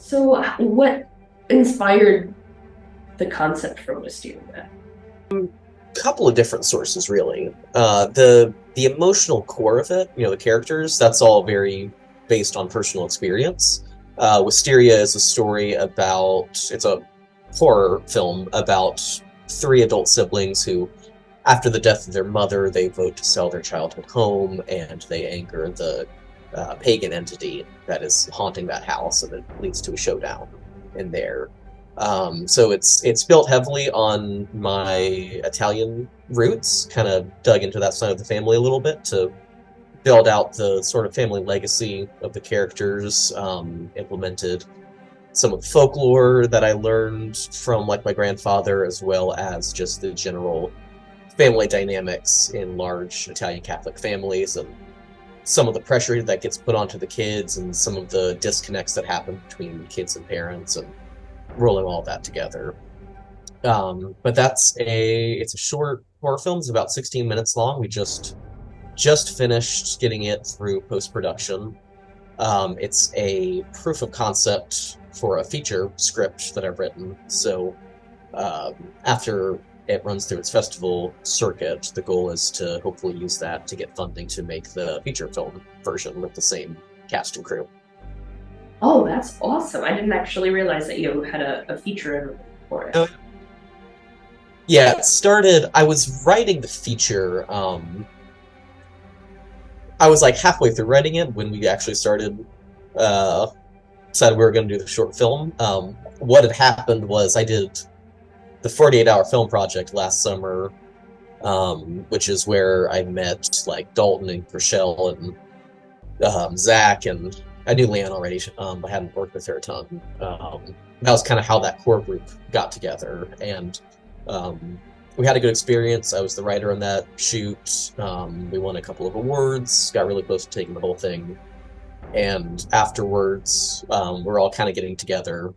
So, what inspired the concept for Wisteria? Couple of different sources, really. The emotional core of it, the characters, that's all very based on personal experience. Wisteria is a story about it's a horror film about three adult siblings who, after the death of their mother, they vote to sell their childhood home, and they anger the pagan entity that is haunting that house, and it leads to a showdown in there. So it's built heavily on my Italian roots, kind of dug into that side of the family a little bit to build out the sort of family legacy of the characters, implemented some of the folklore that I learned from like my grandfather, as well as just the general family dynamics in large Italian Catholic families and some of the pressure that gets put onto the kids and some of the disconnects that happen between kids and parents and rolling all that together. But it's a short horror film. It's about 16 minutes long. We just finished getting it through post production. It's a proof of concept for a feature script that I've written. So after it runs through its festival circuit, the goal is to hopefully use that to get funding to make the feature film version with the same cast and crew. Oh, that's awesome. I didn't actually realize that you had a feature for it. Yeah, it started. I was writing the feature. I was like halfway through writing it when we actually started. Uh, Decided we were going to do the short film. What had happened was I did the 48-hour film project last summer, which is where I met like Dalton and Rochelle and Zach, and I knew Leanne already. I hadn't worked with her a ton. That was kind of how that core group got together, and we had a good experience. I was the writer on that shoot. We won a couple of awards, got really close to taking the whole thing, and afterwards, we're all kind of getting together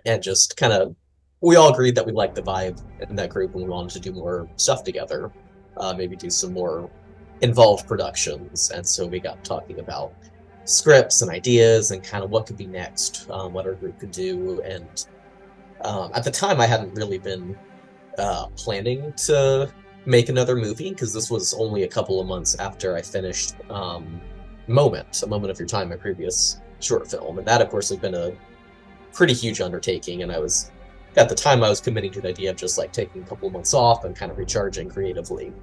and just kind of we all agreed that we liked the vibe in that group and we wanted to do more stuff together, maybe do some more involved productions. And so we got talking about scripts and ideas and kind of what could be next, what our group could do. And at the time, I hadn't really been planning to make another movie because this was only a couple of months after I finished A Moment of Your Time, my previous short film. And that, of course, had been a pretty huge undertaking. And at the time, I was committing to the idea of just like taking a couple of months off and kind of recharging creatively.